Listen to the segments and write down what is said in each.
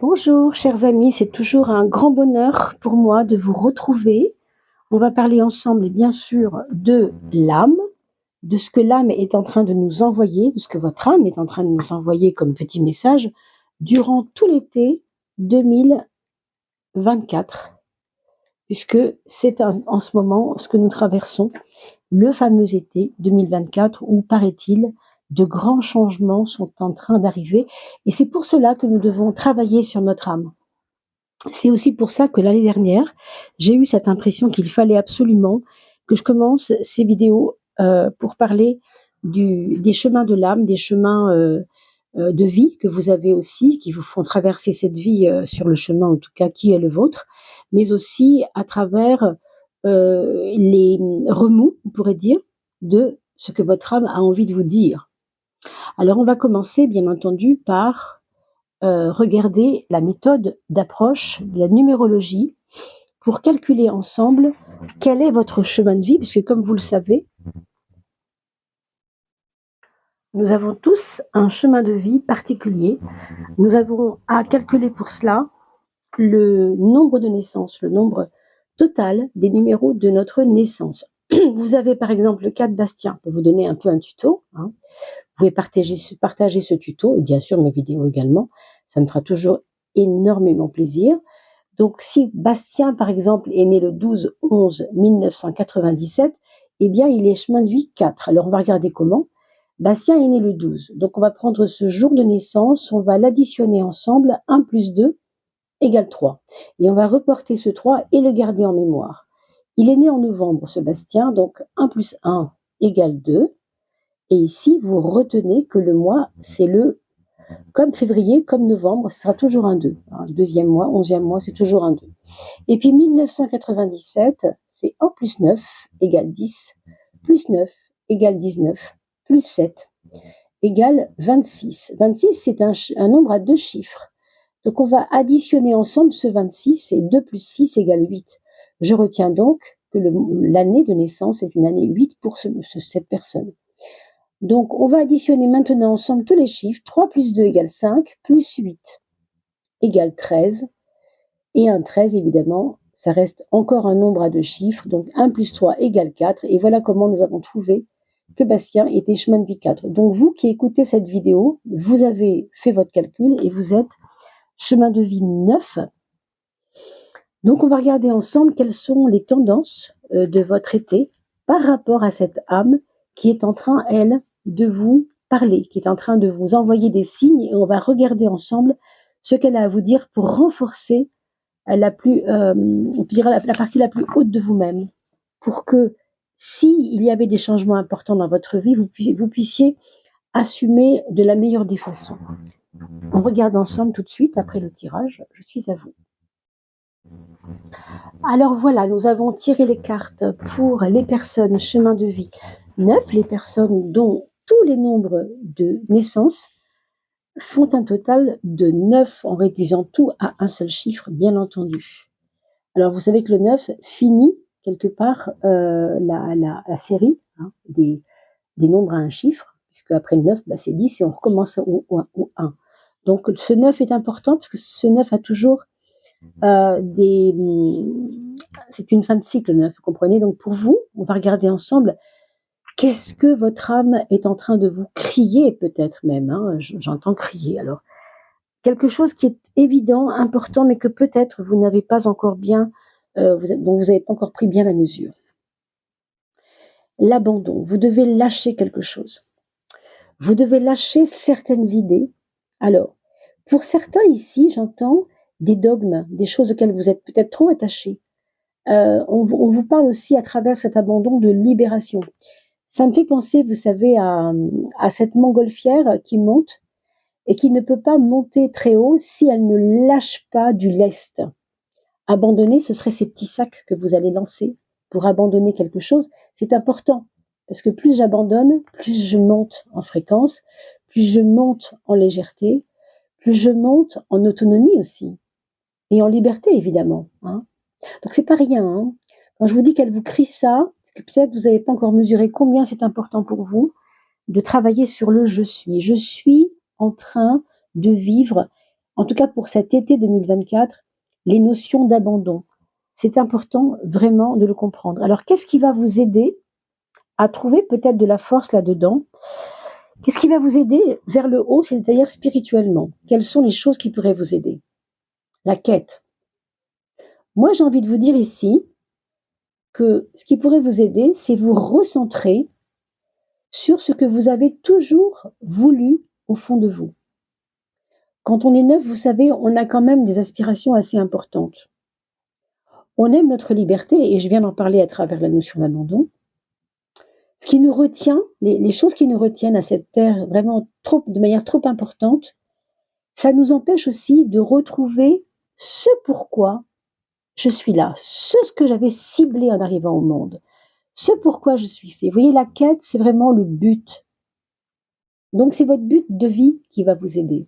Bonjour chers amis, c'est toujours un grand bonheur pour moi de vous retrouver. On va parler ensemble bien sûr de l'âme, de ce que l'âme est en train de nous envoyer, de ce que votre âme est en train de nous envoyer comme petit message durant tout l'été 2024, puisque c'est en ce moment ce que nous traversons, le fameux été 2024 où, paraît-il, de grands changements sont en train d'arriver et c'est pour cela que nous devons travailler sur notre âme. C'est aussi pour ça que l'année dernière, j'ai eu cette impression qu'il fallait absolument que je commence ces vidéos pour parler des chemins de l'âme, des chemins de vie que vous avez aussi, qui vous font traverser cette vie sur le chemin, en tout cas qui est le vôtre, mais aussi à travers les remous, on pourrait dire, de ce que votre âme a envie de vous dire. Alors on va commencer bien entendu par regarder la méthode d'approche de la numérologie pour calculer ensemble quel est votre chemin de vie, puisque comme vous le savez, nous avons tous un chemin de vie particulier. Nous avons à calculer pour cela le nombre de naissances, le nombre total des numéros de notre naissance. Vous avez par exemple le cas de Bastien, pour vous donner un peu un tuto. Vous pouvez partager ce tuto, et bien sûr mes vidéos également. Ça me fera toujours énormément plaisir. Donc, si Bastien, par exemple, est né le 12/11/1997, eh bien, il est chemin de vie 4. Alors, on va regarder comment. Bastien est né le 12. Donc, on va prendre ce jour de naissance, on va l'additionner ensemble. 1 plus 2 égale 3. Et on va reporter ce 3 et le garder en mémoire. Il est né en novembre, ce Bastien, donc 1 plus 1 égale 2. Et ici, vous retenez que le mois, c'est comme février, comme novembre, ce sera toujours un 2. Le deuxième mois, 11e mois, c'est toujours un 2. Et puis 1997, c'est 1 plus 9 égale 10, plus 9 égale 19, plus 7 égale 26. 26, c'est un nombre à 2 chiffres. Donc on va additionner ensemble ce 26 et 2 plus 6 égale 8. Je retiens donc que l'année de naissance est une année 8 pour cette personne. Donc, on va additionner maintenant ensemble tous les chiffres. 3 plus 2 égale 5, plus 8 égale 13. Et un 13, évidemment, ça reste encore un nombre à 2 chiffres. Donc, 1 plus 3 égale 4. Et voilà comment nous avons trouvé que Bastien était chemin de vie 4. Donc, vous qui écoutez cette vidéo, vous avez fait votre calcul et vous êtes chemin de vie 9. Donc, on va regarder ensemble quelles sont les tendances de votre été par rapport à cette âme qui est en train, elle, de vous parler, qui est en train de vous envoyer des signes, et on va regarder ensemble ce qu'elle a à vous dire pour renforcer la partie la plus haute de vous-même, pour que s'il y avait des changements importants dans votre vie, vous puissiez assumer de la meilleure des façons. On regarde ensemble tout de suite après le tirage. Je suis à vous. Alors voilà, nous avons tiré les cartes pour les personnes chemin de vie 9, les personnes dont tous les nombres de naissance font un total de 9 en réduisant tout à un seul chiffre, bien entendu. Alors vous savez que le 9 finit quelque part la série des nombres à un chiffre, puisque après le 9, c'est 10 et on recommence au 1. Donc ce 9 est important parce que ce 9 a toujours c'est une fin de cycle 9, vous comprenez. Donc pour vous, on va regarder ensemble qu'est-ce que votre âme est en train de vous crier, peut-être même, j'entends crier. Alors, quelque chose qui est évident, important, mais que peut-être vous n'avez pas encore bien, dont vous n'avez pas encore pris bien la mesure. L'abandon, vous devez lâcher quelque chose. Vous devez lâcher certaines idées. Alors, pour certains ici, j'entends des dogmes, des choses auxquelles vous êtes peut-être trop attachés. On vous parle aussi à travers cet abandon de libération. Ça me fait penser, vous savez, à cette montgolfière qui monte et qui ne peut pas monter très haut si elle ne lâche pas du lest. Abandonner, ce serait ces petits sacs que vous allez lancer pour abandonner quelque chose. C'est important parce que plus j'abandonne, plus je monte en fréquence, plus je monte en légèreté, plus je monte en autonomie aussi et en liberté évidemment. Donc c'est pas rien. Quand je vous dis qu'elle vous crie ça, que peut-être vous n'avez pas encore mesuré combien c'est important pour vous de travailler sur le je suis. Je suis en train de vivre en tout cas pour cet été 2024, les notions d'abandon. C'est important vraiment de le comprendre. Alors, qu'est-ce qui va vous aider à trouver peut-être de la force là-dedans? Qu'est-ce qui va vous aider vers le haut, c'est-à-dire spirituellement? Quelles sont les choses qui pourraient vous aider? La quête. Moi, j'ai envie de vous dire ici que ce qui pourrait vous aider, c'est vous recentrer sur ce que vous avez toujours voulu au fond de vous. Quand on est neuf, vous savez, on a quand même des aspirations assez importantes. On aime notre liberté, et je viens d'en parler à travers la notion d'abandon. Ce qui nous retient, les choses qui nous retiennent à cette terre vraiment de manière trop importante, ça nous empêche aussi de retrouver ce pourquoi je suis là, ce que j'avais ciblé en arrivant au monde, ce pourquoi je suis fait. Vous voyez, la quête, c'est vraiment le but. Donc, c'est votre but de vie qui va vous aider.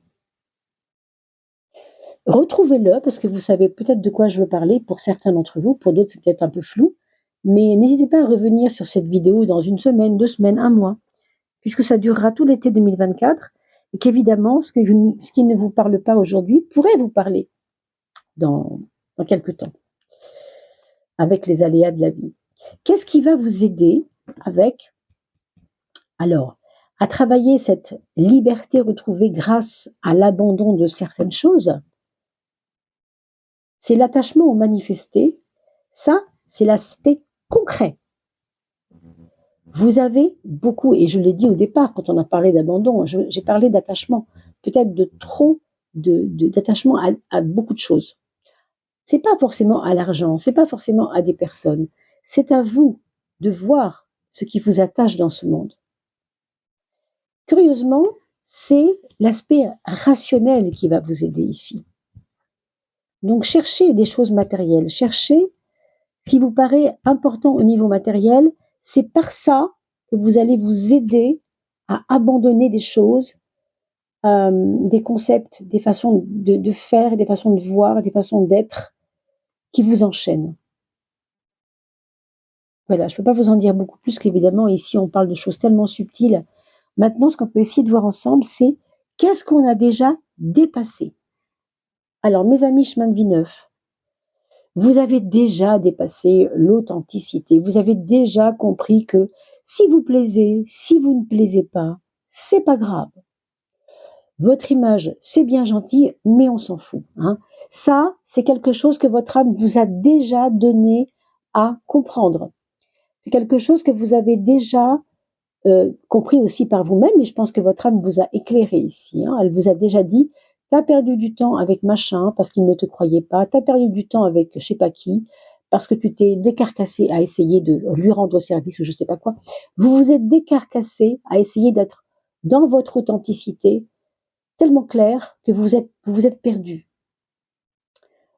Retrouvez-le, parce que vous savez peut-être de quoi je veux parler pour certains d'entre vous, pour d'autres c'est peut-être un peu flou, mais n'hésitez pas à revenir sur cette vidéo dans une semaine, 2 semaines, un mois, puisque ça durera tout l'été 2024, et qu'évidemment, ce qui ne vous parle pas aujourd'hui pourrait vous parler dans quelques temps, avec les aléas de la vie. Qu'est-ce qui va vous aider avec, alors, à travailler cette liberté retrouvée grâce à l'abandon de certaines choses? C'est l'attachement au manifesté. Ça, c'est l'aspect concret. Vous avez beaucoup, et je l'ai dit au départ quand on a parlé d'abandon, j'ai parlé d'attachement, peut-être de trop d'attachement à beaucoup de choses. C'est pas forcément à l'argent, c'est pas forcément à des personnes. C'est à vous de voir ce qui vous attache dans ce monde. Curieusement, c'est l'aspect rationnel qui va vous aider ici. Donc cherchez des choses matérielles, cherchez ce qui vous paraît important au niveau matériel, c'est par ça que vous allez vous aider à abandonner des choses, des concepts, des façons de faire, des façons de voir, des façons d'être qui vous enchaînent. Voilà, je ne peux pas vous en dire beaucoup plus qu'évidemment, ici on parle de choses tellement subtiles. Maintenant, ce qu'on peut essayer de voir ensemble, c'est qu'est-ce qu'on a déjà dépassé. Alors, mes amis chemin de vie neuf, vous avez déjà dépassé l'authenticité. Vous avez déjà compris que si vous plaisez, si vous ne plaisez pas, c'est pas grave. Votre image, c'est bien gentil, mais on s'en fout. Hein. Ça, c'est quelque chose que votre âme vous a déjà donné à comprendre. C'est quelque chose que vous avez déjà compris aussi par vous-même, et je pense que votre âme vous a éclairé ici. Hein. Elle vous a déjà dit, t'as perdu du temps avec machin parce qu'il ne te croyait pas, t'as perdu du temps avec je sais pas qui, parce que tu t'es décarcassé à essayer de lui rendre service ou je sais pas quoi. Vous vous êtes décarcassé à essayer d'être dans votre authenticité tellement clair que vous vous êtes perdu.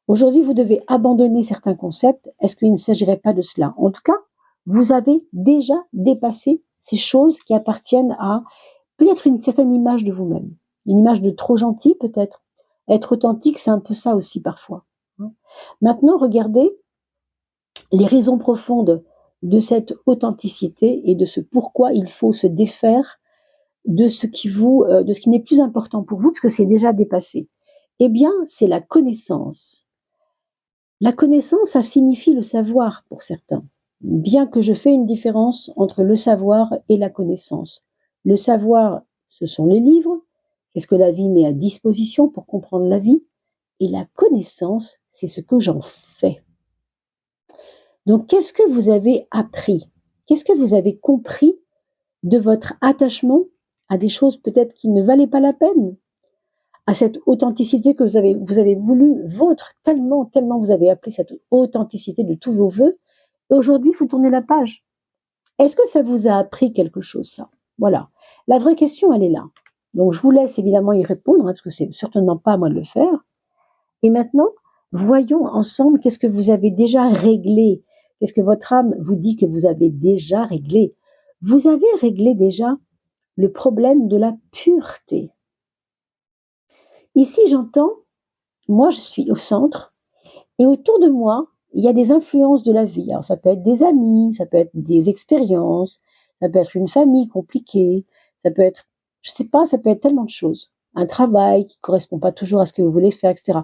Aujourd'hui, vous devez abandonner certains concepts. Est-ce qu'il ne s'agirait pas de cela? En tout cas, vous avez déjà dépassé ces choses qui appartiennent à peut-être une certaine image de vous-même. Une image de trop gentil, peut-être. Être authentique, c'est un peu ça aussi parfois. Maintenant, regardez les raisons profondes de cette authenticité et de ce pourquoi il faut se défaire de ce qui n'est plus important pour vous, parce que c'est déjà dépassé. Eh bien, c'est la connaissance. La connaissance, ça signifie le savoir pour certains. Bien que je fais une différence entre le savoir et la connaissance. Le savoir, ce sont les livres, c'est ce que la vie met à disposition pour comprendre la vie, et la connaissance, c'est ce que j'en fais. Donc, qu'est-ce que vous avez appris? Qu'est-ce que vous avez compris de votre attachement à des choses peut-être qui ne valaient pas la peine, à cette authenticité que vous avez voulu vôtre, tellement vous avez appelé cette authenticité de tous vos voeux, et aujourd'hui vous tournez la page. Est-ce que ça vous a appris quelque chose, ça? Voilà. La vraie question, elle est là. Donc je vous laisse évidemment y répondre, hein, parce que c'est certainement pas à moi de le faire. Et maintenant, voyons ensemble qu'est-ce que vous avez déjà réglé. Qu'est-ce que votre âme vous dit que vous avez déjà réglé? Vous avez réglé déjà le problème de la pureté. Ici, j'entends, moi je suis au centre, et autour de moi, il y a des influences de la vie. Alors ça peut être des amis, ça peut être des expériences, ça peut être une famille compliquée, ça peut être, je sais pas, ça peut être tellement de choses. un travail qui ne correspond pas toujours à ce que vous voulez faire, etc.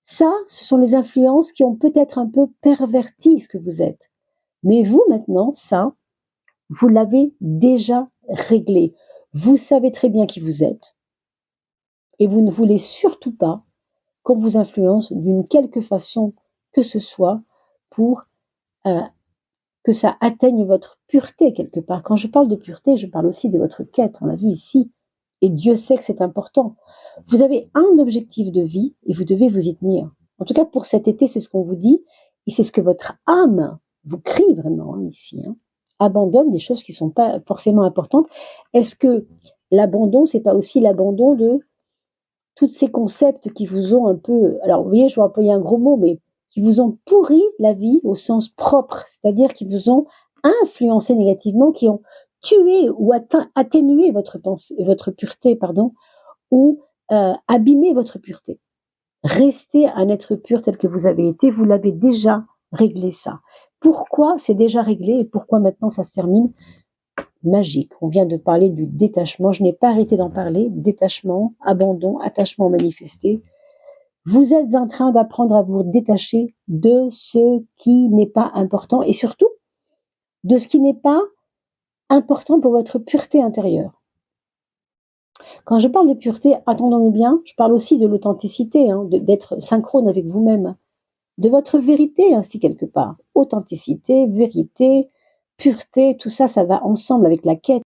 Ça, ce sont les influences qui ont peut-être un peu perverti ce que vous êtes. Mais vous, maintenant, ça, vous l'avez déjà réglé. Vous savez très bien qui vous êtes et vous ne voulez surtout pas qu'on vous influence d'une quelque façon que ce soit pour euh, que ça atteigne votre pureté quelque part. Quand je parle de pureté, je parle aussi de votre quête, on l'a vu ici. Et Dieu sait que c'est important. Vous avez un objectif de vie et vous devez vous y tenir. En tout cas, pour cet été, c'est ce qu'on vous dit et c'est ce que votre âme vous crie vraiment ici. Abandonne des choses qui ne sont pas forcément importantes. Est-ce que l'abandon, c'est pas aussi l'abandon de tous ces concepts qui vous ont un peu, alors vous voyez, je vais employer un gros mot, mais qui vous ont pourri la vie au sens propre, c'est-à-dire qui vous ont influencé négativement, qui ont tué ou atténué votre pensée, votre pureté, pardon, ou abîmé votre pureté. Restez un être pur tel que vous avez été, vous l'avez déjà réglé ça. Pourquoi c'est déjà réglé et pourquoi maintenant ça se termine? Magique. On vient de parler du détachement. Je n'ai pas arrêté d'en parler. Détachement, abandon, attachement manifesté. Vous êtes en train d'apprendre à vous détacher de ce qui n'est pas important et surtout de ce qui n'est pas important pour votre pureté intérieure. Quand je parle de pureté, attendons-nous bien, je parle aussi de l'authenticité, d'être synchrone avec vous-même, de votre vérité aussi quelque part. Authenticité, vérité, pureté, tout ça, ça va ensemble avec la quête.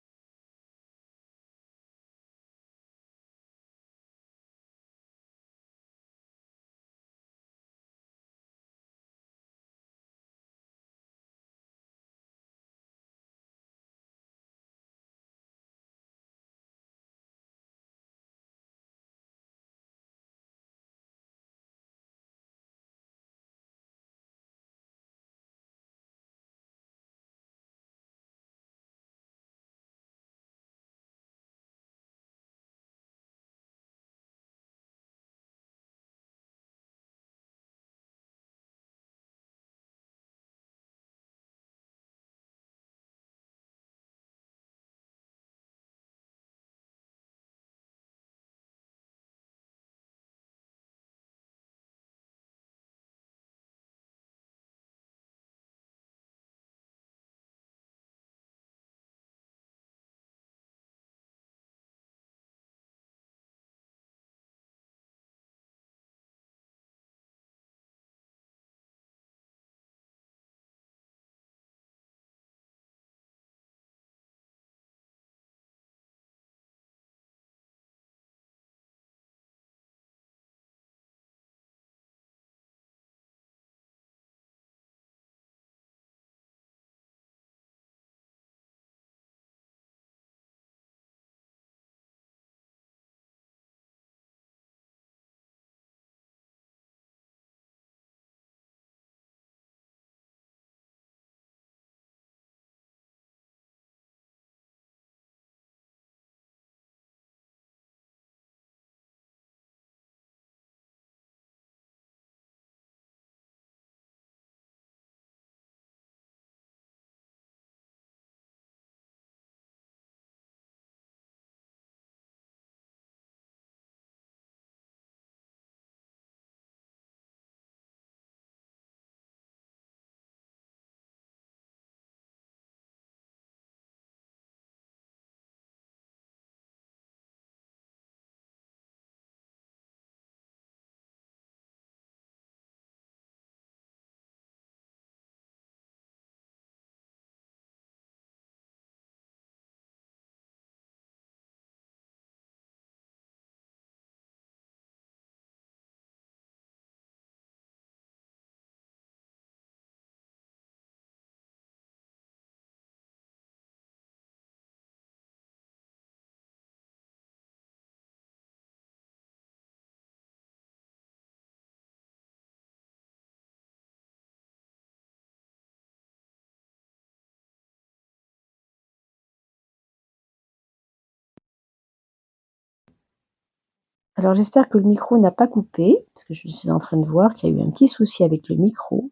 Alors j'espère que le micro n'a pas coupé, parce que je suis en train de voir qu'il y a eu un petit souci avec le micro.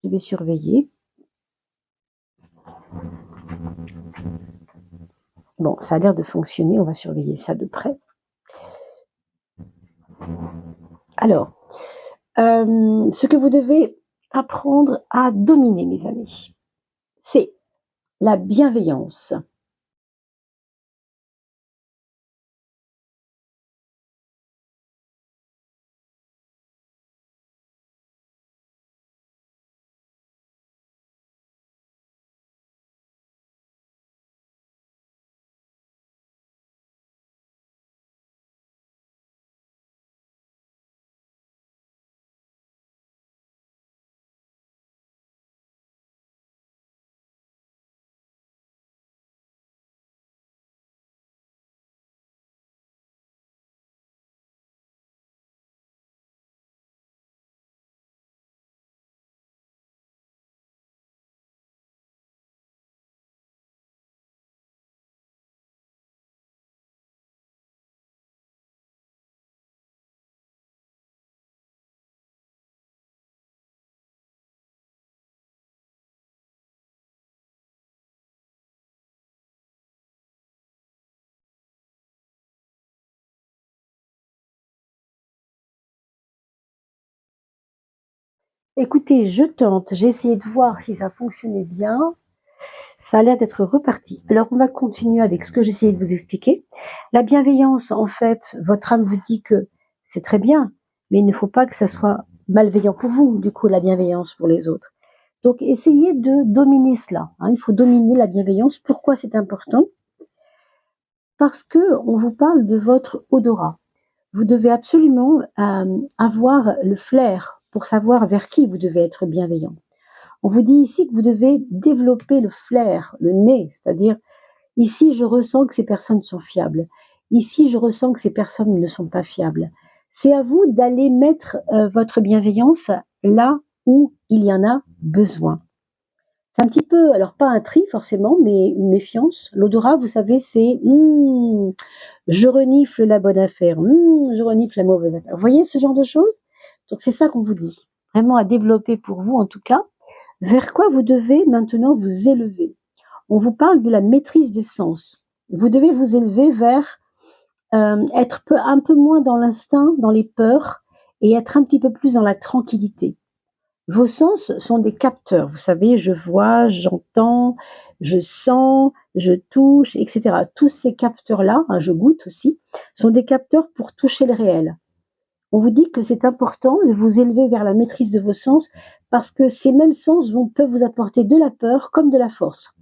Je vais surveiller. Bon, ça a l'air de fonctionner, on va surveiller ça de près. Alors, ce que vous devez apprendre à dominer, mes amis, c'est la bienveillance. Écoutez, je tente, j'ai essayé de voir si ça fonctionnait bien. Ça a l'air d'être reparti. Alors, on va continuer avec ce que j'essayais de vous expliquer. La bienveillance, en fait, votre âme vous dit que c'est très bien, mais il ne faut pas que ça soit malveillant pour vous, du coup, la bienveillance pour les autres. Donc, essayez de dominer cela. Il faut dominer la bienveillance. Pourquoi c'est important? Parce que on vous parle de votre odorat. Vous devez absolument avoir le flair pour savoir vers qui vous devez être bienveillant. On vous dit ici que vous devez développer le flair, le nez, c'est-à-dire ici je ressens que ces personnes sont fiables, ici je ressens que ces personnes ne sont pas fiables. C'est à vous d'aller mettre votre bienveillance là où il y en a besoin. C'est un petit peu, alors pas un tri forcément, mais une méfiance. L'odorat, vous savez, c'est je renifle la bonne affaire, je renifle la mauvaise affaire. Vous voyez ce genre de choses? Donc c'est ça qu'on vous dit, vraiment à développer pour vous en tout cas. Vers quoi vous devez maintenant vous élever? On vous parle de la maîtrise des sens. Vous devez vous élever vers être un peu moins dans l'instinct, dans les peurs, et être un petit peu plus dans la tranquillité. Vos sens sont des capteurs. Vous savez, je vois, j'entends, je sens, je touche, etc. Tous ces capteurs-là, je goûte aussi, sont des capteurs pour toucher le réel. On vous dit que c'est important de vous élever vers la maîtrise de vos sens parce que ces mêmes sens peuvent vous apporter de la peur comme de la force.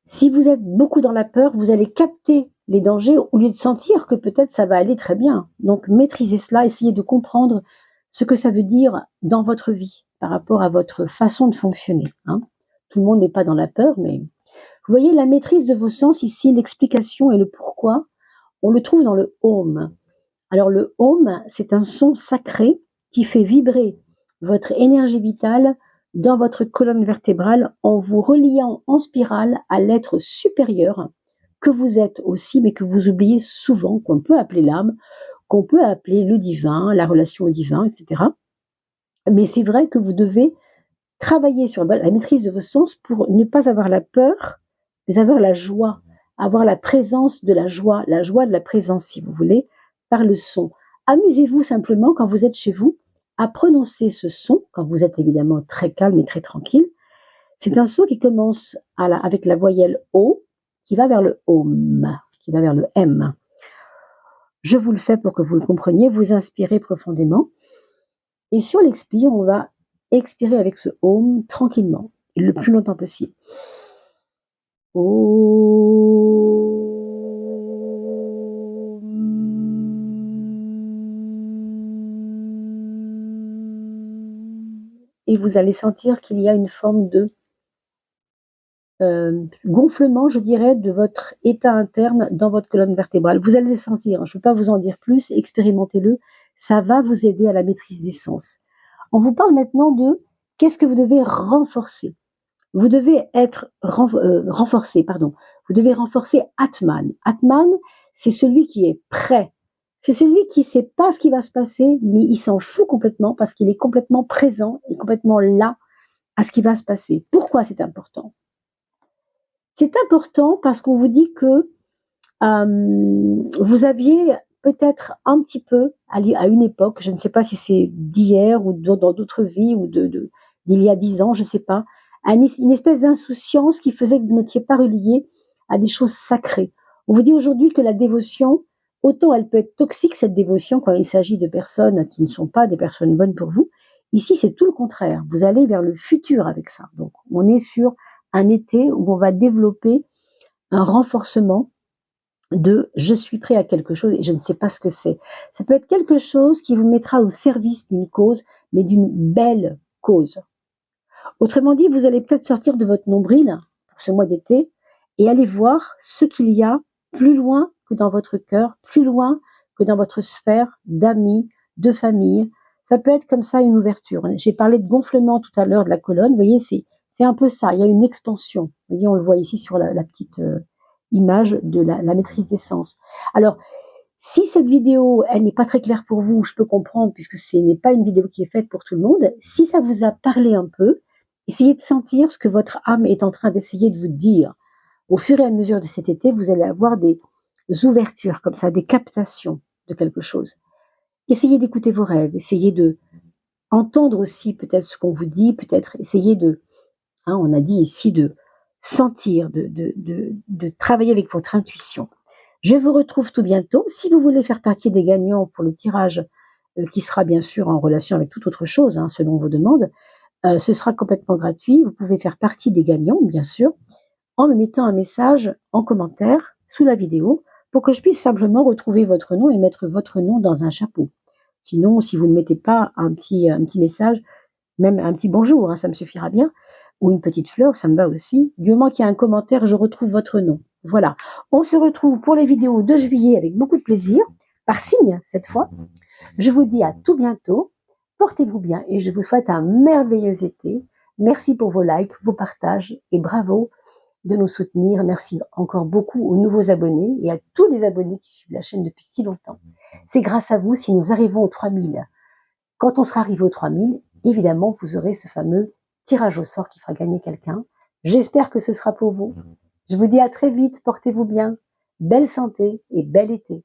Si vous êtes beaucoup dans la peur, vous allez capter les dangers au lieu de sentir que peut-être ça va aller très bien. Donc maîtrisez cela, essayez de comprendre ce que ça veut dire dans votre vie par rapport à votre façon de fonctionner. Tout le monde n'est pas dans la peur, mais vous voyez la maîtrise de vos sens ici, l'explication et le pourquoi, on le trouve dans le home. Alors le home, c'est un son sacré qui fait vibrer votre énergie vitale dans votre colonne vertébrale en vous reliant en spirale à l'être supérieur que vous êtes aussi, mais que vous oubliez souvent, qu'on peut appeler l'âme, qu'on peut appeler le divin, la relation au divin, etc. Mais c'est vrai que vous devez travailler sur la maîtrise de vos sens pour ne pas avoir la peur, mais avoir la joie, avoir la présence de la joie de la présence, si vous voulez, par le son. Amusez-vous simplement quand vous êtes chez vous à prononcer ce son, quand vous êtes évidemment très calme et très tranquille. C'est un son qui commence avec la voyelle O, qui va vers le OM, qui va vers le M. Je vous le fais pour que vous le compreniez, vous inspirez profondément. Et sur l'expire, on va expirer avec ce OM tranquillement, et le plus longtemps possible. Et vous allez sentir qu'il y a une forme de gonflement, je dirais, de votre état interne dans votre colonne vertébrale. Vous allez le sentir, je ne peux pas vous en dire plus, expérimentez-le, ça va vous aider à la maîtrise des sens. On vous parle maintenant de qu'est-ce que vous devez renforcer. Vous devez être renforcé, pardon. Vous devez renforcer Atman. Atman, c'est celui qui est prêt. C'est celui qui ne sait pas ce qui va se passer, mais il s'en fout complètement parce qu'il est complètement présent et complètement là à ce qui va se passer. Pourquoi c'est important? C'est important parce qu'on vous dit que vous aviez peut-être un petit peu, à une époque, je ne sais pas si c'est d'hier ou dans d'autres vies ou d'il y a 10 ans, je ne sais pas, une espèce d'insouciance qui faisait que vous n'étiez pas relié à des choses sacrées. On vous dit aujourd'hui que la dévotion, autant elle peut être toxique, cette dévotion, quand il s'agit de personnes qui ne sont pas des personnes bonnes pour vous. Ici, c'est tout le contraire. Vous allez vers le futur avec ça. Donc, on est sur un été où on va développer un renforcement de je suis prêt à quelque chose et je ne sais pas ce que c'est. Ça peut être quelque chose qui vous mettra au service d'une cause, mais d'une belle cause. Autrement dit, vous allez peut-être sortir de votre nombril pour ce mois d'été et aller voir ce qu'il y a plus loin que dans votre cœur, plus loin que dans votre sphère d'amis, de famille. Ça peut être comme ça une ouverture. J'ai parlé de gonflement tout à l'heure de la colonne. Vous voyez, c'est un peu ça. Il y a une expansion. Vous voyez, on le voit ici sur la petite image de la maîtrise des sens. Alors, si cette vidéo, elle n'est pas très claire pour vous, je peux comprendre, puisque ce n'est pas une vidéo qui est faite pour tout le monde. Si ça vous a parlé un peu, essayez de sentir ce que votre âme est en train d'essayer de vous dire. Au fur et à mesure de cet été, vous allez avoir des ouvertures comme ça, des captations de quelque chose. Essayez d'écouter vos rêves, essayez de entendre aussi peut-être ce qu'on vous dit, peut-être essayez de, on a dit ici, de sentir, de travailler avec votre intuition. Je vous retrouve tout bientôt. Si vous voulez faire partie des gagnants pour le tirage, qui sera bien sûr en relation avec toute autre chose, selon vos demandes, ce sera complètement gratuit. Vous pouvez faire partie des gagnants, bien sûr, en me mettant un message en commentaire sous la vidéo pour que je puisse simplement retrouver votre nom et mettre votre nom dans un chapeau. Sinon, si vous ne mettez pas un petit message, même un petit bonjour, ça me suffira bien, ou une petite fleur, ça me va aussi. Du moment qu'il y a un commentaire, je retrouve votre nom. Voilà. On se retrouve pour les vidéos de juillet avec beaucoup de plaisir, par signe cette fois. Je vous dis à tout bientôt. Portez-vous bien et je vous souhaite un merveilleux été. Merci pour vos likes, vos partages et bravo de nous soutenir. Merci encore beaucoup aux nouveaux abonnés et à tous les abonnés qui suivent la chaîne depuis si longtemps. C'est grâce à vous si nous arrivons aux 3000. Quand on sera arrivé aux 3000, évidemment, vous aurez ce fameux tirage au sort qui fera gagner quelqu'un. J'espère que ce sera pour vous. Je vous dis à très vite, portez-vous bien, belle santé et bel été.